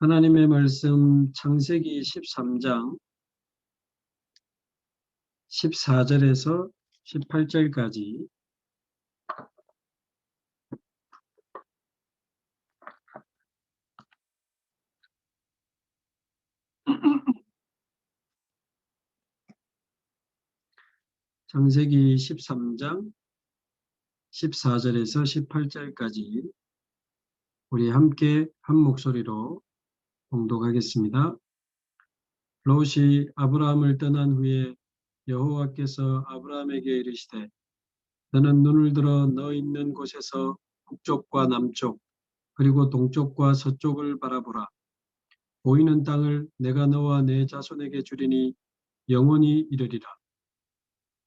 하나님의 말씀 창세기 13장 14절에서 18절까지 창세기 13장 14절에서 18절까지 우리 함께 한 목소리로 봉독하겠습니다. 롯이 아브라함을 떠난 후에 여호와께서 아브라함에게 이르시되 너는 눈을 들어 너 있는 곳에서 북쪽과 남쪽 그리고 동쪽과 서쪽을 바라보라. 보이는 땅을 내가 너와 내 자손에게 주리니 영원히 이르리라.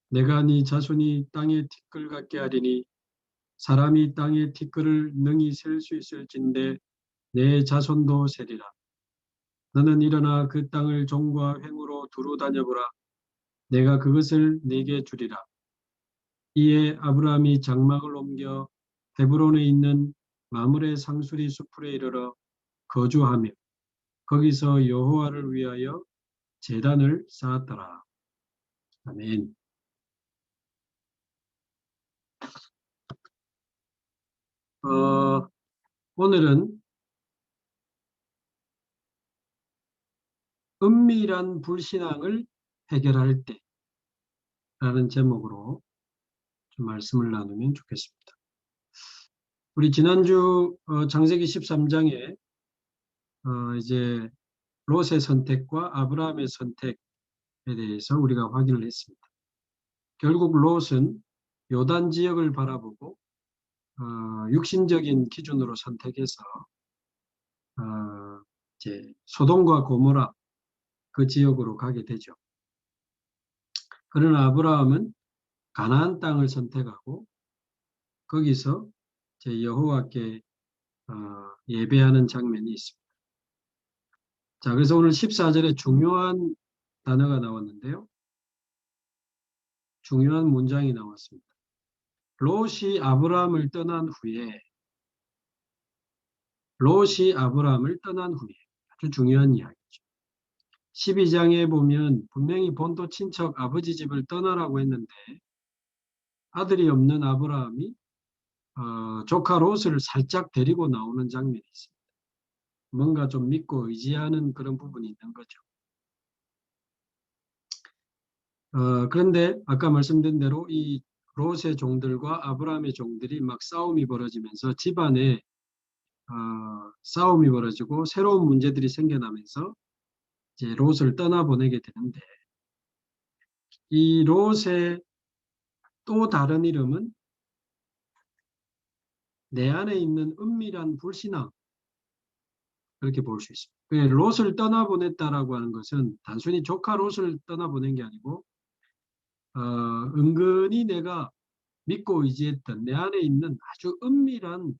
내가 네 자손이 땅의 티끌 같게 하리니 사람이 땅의 티끌을 능히 셀 수 있을진데 내 자손도 세리라. 너는 일어나 그 땅을 종과 횡으로 두루 다녀보라. 내가 그것을 네게 주리라. 이에 아브라함이 장막을 옮겨 헤브론에 있는 마므레 상수리 숲으로 이르러 거주하며 거기서 여호와를 위하여 제단을 쌓았더라. 아멘. 오늘은 은밀한 불신앙을 해결할 때라는 제목으로 좀 말씀을 나누면 좋겠습니다. 우리 지난주 창세기 13장에 이제 롯의 선택과 아브라함의 선택에 대해서 우리가 확인을 했습니다. 결국 롯은 요단 지역을 바라보고 육신적인 기준으로 선택해서 이제 소돔과 고모라 그 지역으로 가게 되죠. 그러나 아브라함은 가나안 땅을 선택하고 거기서 이제 여호와께 예배하는 장면이 있습니다. 자, 그래서 오늘 14절에 중요한 단어가 나왔는데요. 중요한 문장이 나왔습니다. 롯이 아브라함을 떠난 후에 아주 중요한 이야기죠. 12장에 보면 분명히 본토 친척 아버지 집을 떠나라고 했는데 아들이 없는 아브라함이 조카 롯을 살짝 데리고 나오는 장면이 있습니다. 뭔가 좀 믿고 의지하는 그런 부분이 있는 거죠. 그런데 아까 말씀드린 대로 이 롯의 종들과 아브라함의 종들이 막 싸움이 벌어지면서 집안에 싸움이 벌어지고 새로운 문제들이 생겨나면서 이제 롯을 떠나보내게 되는데 이 롯의 또 다른 이름은 내 안에 있는 은밀한 불신앙 그렇게 볼 수 있습니다. 롯을 떠나보냈다라고 하는 것은 단순히 조카 롯을 떠나보낸 게 아니고 은근히 내가 믿고 의지했던 내 안에 있는 아주 은밀한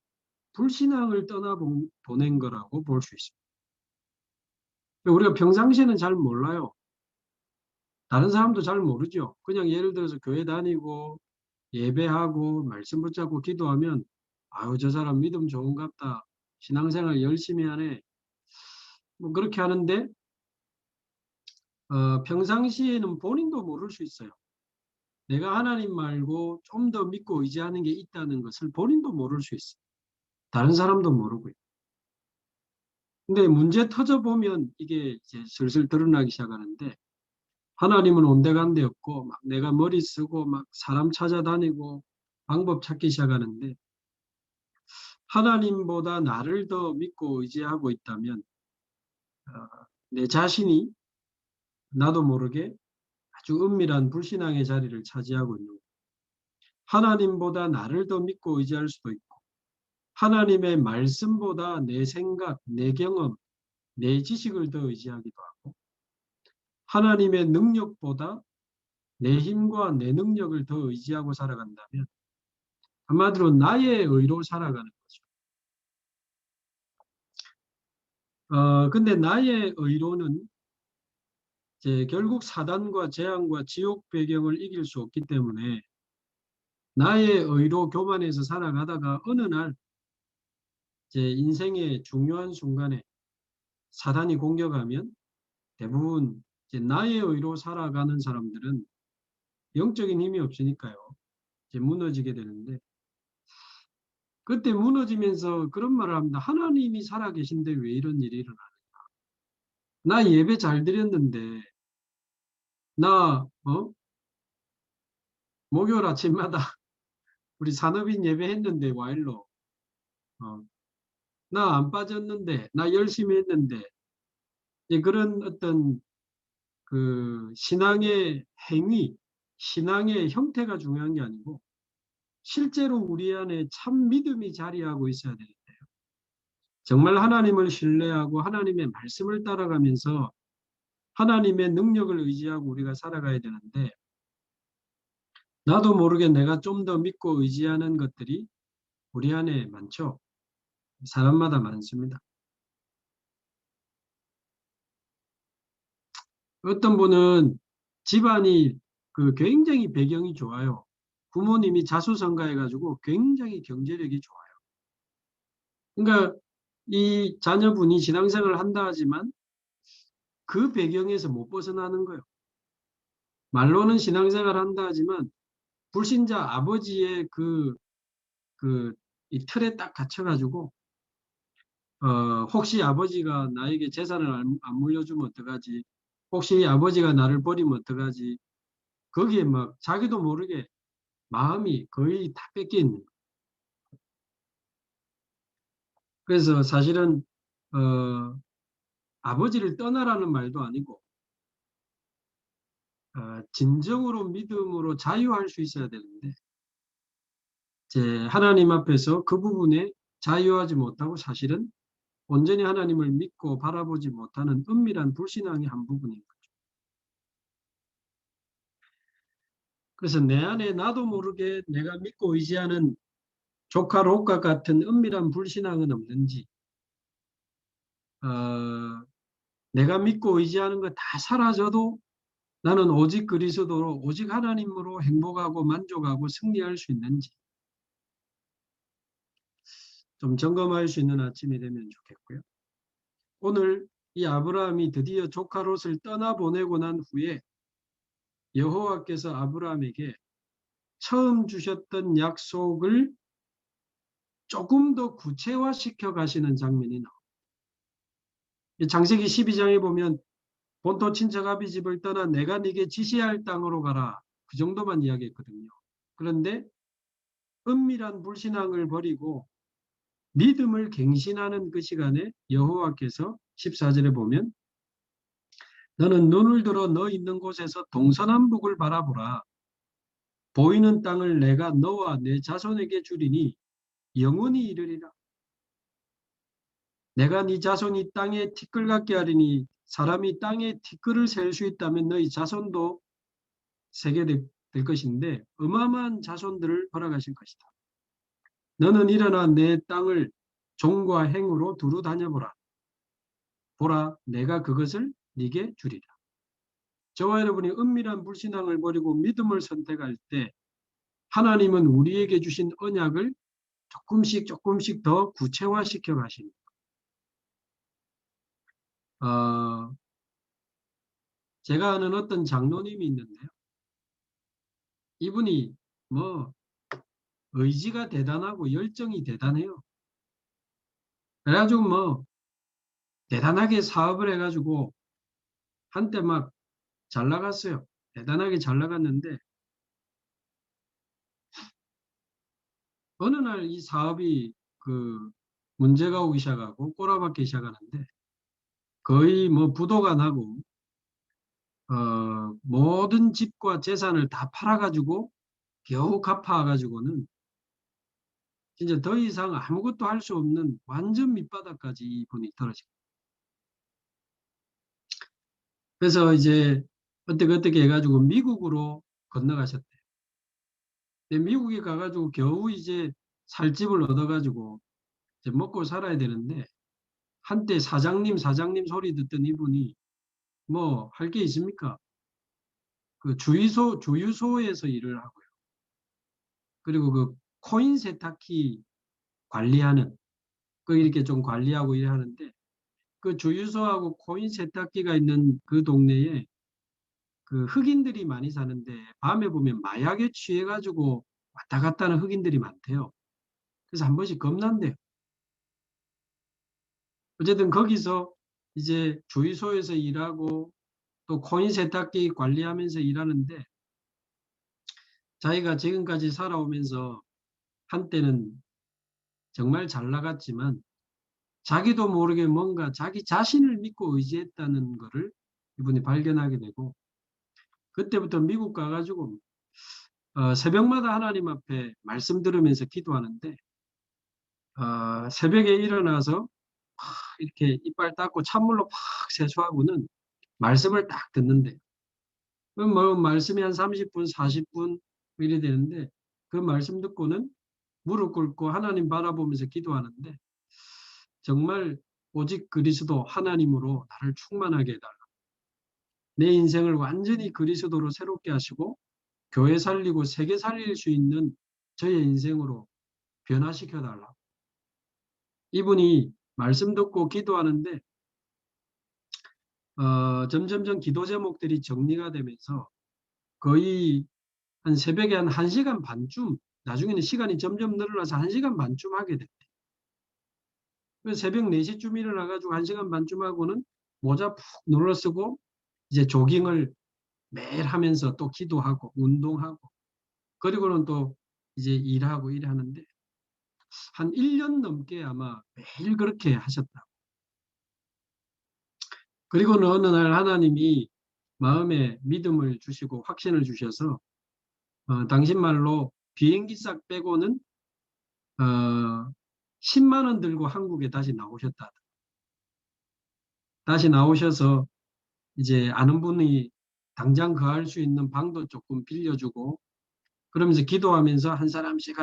불신앙을 떠나보낸 거라고 볼 수 있습니다. 우리가 평상시에는 잘 몰라요. 다른 사람도 잘 모르죠. 그냥 예를 들어서 교회 다니고 예배하고 말씀 붙잡고 기도하면 아유 저 사람 믿음 좋은갑다. 신앙생활 열심히 하네. 뭐 그렇게 하는데 평상시에는 본인도 모를 수 있어요. 내가 하나님 말고 좀 더 믿고 의지하는 게 있다는 것을 본인도 모를 수 있어요. 다른 사람도 모르고요. 근데 문제 터져보면 이게 이제 슬슬 드러나기 시작하는데 하나님은 온데간데 없고 막 내가 머리 쓰고 막 사람 찾아다니고 방법 찾기 시작하는데 하나님보다 나를 더 믿고 의지하고 있다면 내 자신이 나도 모르게 아주 은밀한 불신앙의 자리를 차지하고 있는 거예요. 하나님보다 나를 더 믿고 의지할 수도 있고 하나님의 말씀보다 내 생각, 내 경험, 내 지식을 더 의지하기도 하고 하나님의 능력보다 내 힘과 내 능력을 더 의지하고 살아간다면 한마디로 나의 의로 살아가는 거죠. 근데 나의 의로는 이제 결국 사단과 재앙과 지옥 배경을 이길 수 없기 때문에 나의 의로 교만해서 살아가다가 어느 날 제 인생의 중요한 순간에 사단이 공격하면 대부분 이제 나의 의로 살아가는 사람들은 영적인 힘이 없으니까요. 이제 무너지게 되는데, 그때 무너지면서 그런 말을 합니다. 하나님이 살아계신데 왜 이런 일이 일어나냐. 나 예배 잘 드렸는데, 나 목요일 아침마다 우리 산업인 예배했는데 와일로 나 안 빠졌는데, 나 열심히 했는데, 그런 어떤 그 신앙의 행위, 신앙의 형태가 중요한 게 아니고 실제로 우리 안에 참 믿음이 자리하고 있어야 되는데요. 정말 하나님을 신뢰하고 하나님의 말씀을 따라가면서 하나님의 능력을 의지하고 우리가 살아가야 되는데, 나도 모르게 내가 좀 더 믿고 의지하는 것들이 우리 안에 많죠. 사람마다 많습니다. 어떤 분은 집안이 굉장히 배경이 좋아요. 부모님이 자수성가해가지고 굉장히 경제력이 좋아요. 그러니까 이 자녀분이 신앙생활을 한다 하지만 그 배경에서 못 벗어나는 거예요. 말로는 신앙생활을 한다 하지만 불신자 아버지의 이 틀에 딱 갇혀가지고 혹시 아버지가 나에게 재산을 안 물려주면 어떡하지? 혹시 아버지가 나를 버리면 어떡하지? 거기에 막 자기도 모르게 마음이 거의 다 뺏겨 있는 거예요. 그래서 사실은 아버지를 떠나라는 말도 아니고 진정으로 믿음으로 자유할 수 있어야 되는데 이제 하나님 앞에서 그 부분에 자유하지 못하고 사실은 온전히 하나님을 믿고 바라보지 못하는 은밀한 불신앙의 한 부분인 거죠. 그래서 내 안에 나도 모르게 내가 믿고 의지하는 조카 롯과 같은 은밀한 불신앙은 없는지, 내가 믿고 의지하는 거 다 사라져도 나는 오직 그리스도로 오직 하나님으로 행복하고 만족하고 승리할 수 있는지 좀 점검할 수 있는 아침이 되면 좋겠고요. 오늘 이 아브라함이 드디어 조카 롯을 떠나보내고 난 후에 여호와께서 아브라함에게 처음 주셨던 약속을 조금 더 구체화시켜 가시는 장면이 나옵니다. 창세기 12장에 보면 본토 친척 아비 집을 떠나 내가 네게 지시할 땅으로 가라. 그 정도만 이야기했거든요. 그런데 은밀한 불신앙을 버리고 믿음을 갱신하는 그 시간에 여호와께서 14절에 보면 너는 눈을 들어 너 있는 곳에서 동서남북을 바라보라. 보이는 땅을 내가 너와 내 자손에게 주리니 영원히 이르리라. 내가 네 자손이 땅에 티끌 같게 하리니 사람이 땅에 티끌을 셀 수 있다면 너희 자손도 세게 될 것인데 어마어마한 자손들을 허락하실 것이다. 너는 일어나 내 땅을 종과 행으로 두루 다녀보라. 보라, 내가 그것을 네게 주리라. 저와 여러분이 은밀한 불신앙을 버리고 믿음을 선택할 때 하나님은 우리에게 주신 언약을 조금씩 조금씩 더 구체화시켜 가십니다. 제가 아는 어떤 장로님이 있는데요. 이분이 뭐 의지가 대단하고 열정이 대단해요. 그래가지고 뭐 대단하게 사업을 해가지고 한때 막 잘 나갔어요. 대단하게 잘 나갔는데 어느 날 이 사업이 문제가 오기 시작하고 꼬라박기 시작하는데 거의 뭐 부도가 나고 모든 집과 재산을 다 팔아가지고 겨우 갚아가지고는 진짜 더 이상 아무것도 할 수 없는 완전 밑바닥까지 이분이 떨어지고 그래서 이제 어떻게 해가지고 미국으로 건너가셨대요. 근데 미국에 가가지고 겨우 이제 살 집을 얻어가지고 이제 먹고 살아야 되는데 한때 사장님 소리 듣던 이분이 뭐 할 게 있습니까? 주유소에서 일을 하고요. 그리고 코인 세탁기 관리하는 이렇게 좀 관리하고 일하는데 그 주유소하고 코인 세탁기가 있는 그 동네에 그 흑인들이 많이 사는데 밤에 보면 마약에 취해가지고 왔다 갔다 하는 흑인들이 많대요. 그래서 한 번씩 겁난대요. 어쨌든 거기서 이제 주유소에서 일하고 또 코인 세탁기 관리하면서 일하는데 자기가 지금까지 살아오면서 한때는 정말 잘 나갔지만 자기도 모르게 뭔가 자기 자신을 믿고 의지했다는 것을 이분이 발견하게 되고 그때부터 미국 가가지고 새벽마다 하나님 앞에 말씀 들으면서 기도하는데 새벽에 일어나서 이렇게 이빨 닦고 찬물로 팍 세수하고는 말씀을 딱 듣는데 뭐 말씀이 한 30분, 40분 이래 되는데 그 말씀 듣고는 무릎 꿇고 하나님 바라보면서 기도하는데 정말 오직 그리스도 하나님으로 나를 충만하게 해달라. 내 인생을 완전히 그리스도로 새롭게 하시고 교회 살리고 세계 살릴 수 있는 저의 인생으로 변화시켜달라. 이분이 말씀 듣고 기도하는데 점점점 기도 제목들이 정리가 되면서 거의 한 새벽에 한 1시간 반쯤 나중에는 시간이 점점 늘어나서 1시간 반쯤 하게 됐대. 그래서 새벽 4시쯤 일어나가지고 1시간 반쯤 하고는 모자 푹 눌러 쓰고 이제 조깅을 매일 하면서 또 기도하고 운동하고 그리고는 또 이제 일하고 일하는데 한 1년 넘게 아마 매일 그렇게 하셨다. 그리고는 어느 날 하나님이 마음에 믿음을 주시고 확신을 주셔서 당신 말로 비행기 싹 빼고는 10만 원 들고 한국에 다시 나오셨다. 다시 나오셔서 이제 아는 분이 당장 거할 수 있는 방도 조금 빌려주고 그러면서 기도하면서 한 사람씩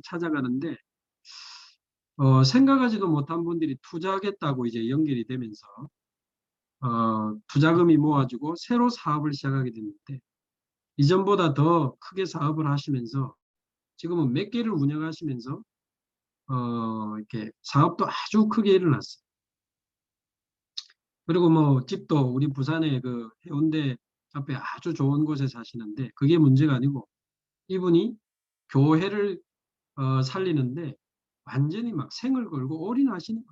찾아가는데 생각하지도 못한 분들이 투자하겠다고 이제 연결이 되면서 투자금이 모아지고 새로 사업을 시작하게 됐는데 이전보다 더 크게 사업을 하시면서 지금은 몇 개를 운영하시면서 이렇게 사업도 아주 크게 일어났어요. 그리고 뭐 집도 우리 부산의 그 해운대 앞에 아주 좋은 곳에 사시는데 그게 문제가 아니고 이분이 교회를 살리는데 완전히 막 생을 걸고 올인하시는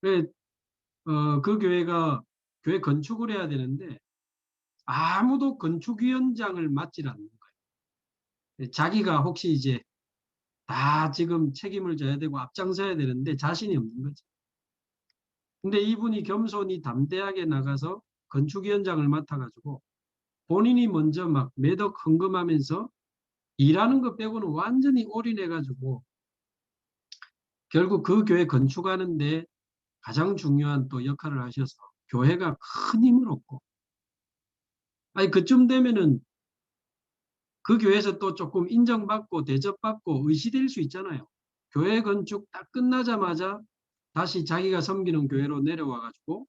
거예요. 그 교회가 교회 건축을 해야 되는데 아무도 건축위원장을 맡질 않는 거예요. 자기가 혹시 이제 다 지금 책임을 져야 되고 앞장서야 되는데 자신이 없는 거지. 근데 이분이 겸손히 담대하게 나가서 건축위원장을 맡아가지고 본인이 먼저 막 매덕 헌금하면서 일하는 것 빼고는 완전히 올인해가지고 결국 그 교회 건축하는데 가장 중요한 또 역할을 하셔서 교회가 큰 힘을 얻고 아니 그쯤 되면은 그 교회에서 또 조금 인정받고 대접받고 의시될 수 있잖아요. 교회 건축 딱 끝나자마자 다시 자기가 섬기는 교회로 내려와가지고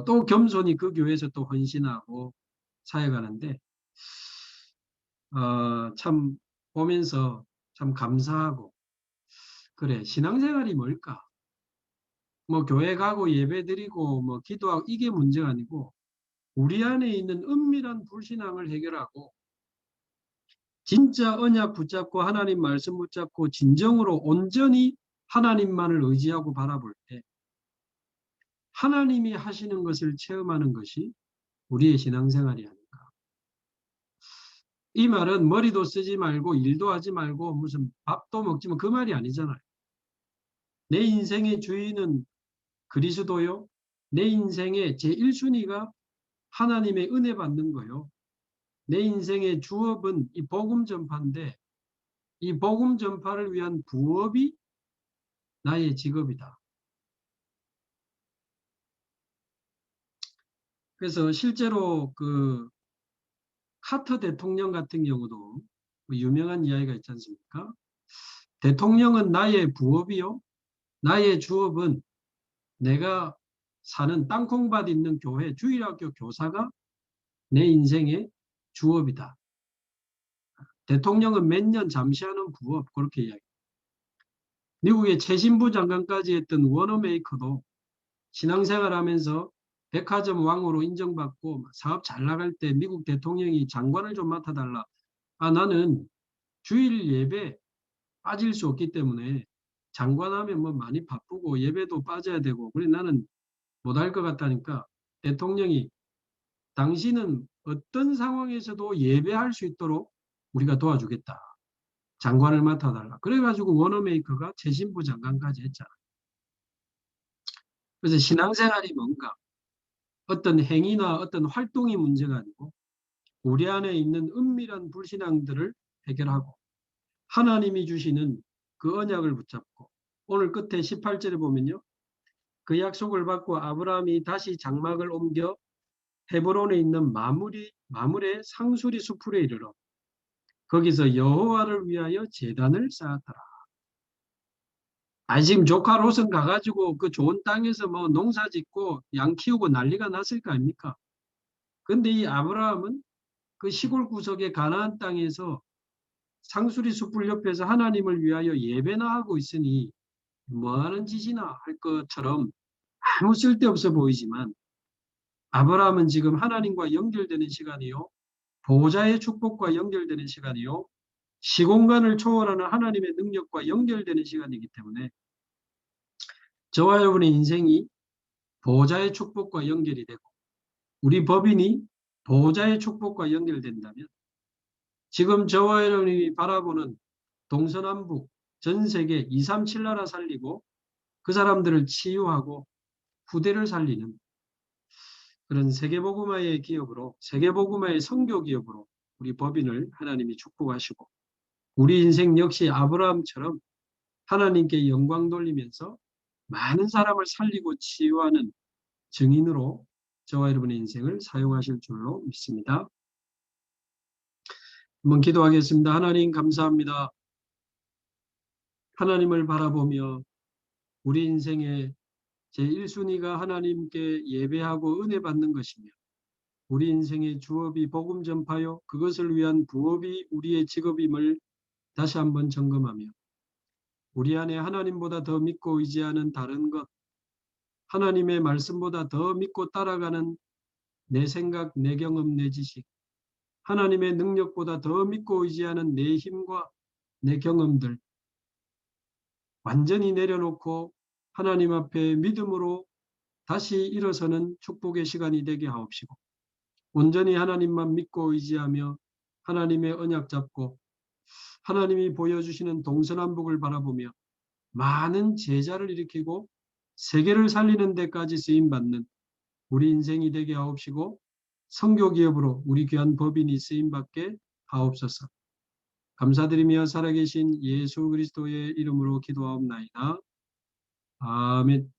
또 겸손히 그 교회에서 또 헌신하고 사역하는데 참 보면서 참 감사하고 그래 신앙생활이 뭘까? 뭐 교회 가고 예배 드리고 뭐 기도하고 이게 문제가 아니고 우리 안에 있는 은밀한 불신앙을 해결하고 진짜 언약 붙잡고 하나님 말씀 붙잡고 진정으로 온전히 하나님만을 의지하고 바라볼 때 하나님이 하시는 것을 체험하는 것이 우리의 신앙생활이 아닐까. 이 말은 머리도 쓰지 말고 일도 하지 말고 무슨 밥도 먹지 뭐 그 말이 아니잖아요. 내 인생의 주인은 그리스도요. 내 인생의 제1순위가 하나님의 은혜 받는 거요. 내 인생의 주업은 이 복음 전파인데 이 복음 전파를 위한 부업이 나의 직업이다. 그래서 실제로 그 카터 대통령 같은 경우도 유명한 이야기가 있지 않습니까? 대통령은 나의 부업이요. 나의 주업은 내가 사는 땅콩밭 있는 교회 주일학교 교사가 내 인생의 주업이다. 대통령은 몇 년 잠시 하는 부업 그렇게 이야기합니다. 미국의 최신부 장관까지 했던 워너메이커도 신앙생활하면서 백화점 왕으로 인정받고 사업 잘 나갈 때 미국 대통령이 장관을 좀 맡아달라. 나는 주일 예배 빠질 수 없기 때문에 장관하면 뭐 많이 바쁘고 예배도 빠져야 되고 그래 나는 못할 것 같다니까 대통령이 당신은 어떤 상황에서도 예배할 수 있도록 우리가 도와주겠다. 장관을 맡아달라. 그래가지고 워너메이커가 최신부 장관까지 했잖아. 그래서 신앙생활이 뭔가 어떤 행위나 어떤 활동이 문제가 아니고 우리 안에 있는 은밀한 불신앙들을 해결하고 하나님이 주시는 그 언약을 붙잡고 오늘 끝에 18절에 보면요. 그 약속을 받고 아브라함이 다시 장막을 옮겨 헤브론에 있는 마물의 상수리 수풀에 이르러 거기서 여호와를 위하여 제단을 쌓았더라. 지금 조카 롯은 가가지고 그 좋은 땅에서 뭐 농사 짓고 양 키우고 난리가 났을 거 아닙니까? 근데 이 아브라함은 그 시골 구석의 가나안 땅에서 상수리 숲을 옆에서 하나님을 위하여 예배나 하고 있으니 뭐하는 짓이나 할 것처럼 아무 쓸데없어 보이지만 아브라함은 지금 하나님과 연결되는 시간이요. 보호자의 축복과 연결되는 시간이요. 시공간을 초월하는 하나님의 능력과 연결되는 시간이기 때문에 저와 여러분의 인생이 보호자의 축복과 연결이 되고 우리 법인이 보호자의 축복과 연결된다면 지금 저와 여러분이 바라보는 동서남북 전 세계 237 나라 살리고 그 사람들을 치유하고 후대를 살리는 그런 세계복음화의 기업으로 세계복음화의 선교 기업으로 우리 법인을 하나님이 축복하시고 우리 인생 역시 아브라함처럼 하나님께 영광 돌리면서 많은 사람을 살리고 치유하는 증인으로 저와 여러분의 인생을 사용하실 줄로 믿습니다. 한번 기도하겠습니다. 하나님 감사합니다. 하나님을 바라보며 우리 인생의 제1순위가 하나님께 예배하고 은혜 받는 것이며 우리 인생의 주업이 복음 전파요 그것을 위한 부업이 우리의 직업임을 다시 한번 점검하며 우리 안에 하나님보다 더 믿고 의지하는 다른 것 하나님의 말씀보다 더 믿고 따라가는 내 생각, 내 경험, 내 지식 하나님의 능력보다 더 믿고 의지하는 내 힘과 내 경험들 완전히 내려놓고 하나님 앞에 믿음으로 다시 일어서는 축복의 시간이 되게 하옵시고 온전히 하나님만 믿고 의지하며 하나님의 언약 잡고 하나님이 보여주시는 동서남북을 바라보며 많은 제자를 일으키고 세계를 살리는 데까지 쓰임받는 우리 인생이 되게 하옵시고 선교기업으로 우리 귀한 법인이 쓰임받게 하옵소서. 감사드리며 살아계신 예수 그리스도의 이름으로 기도하옵나이다. 아멘.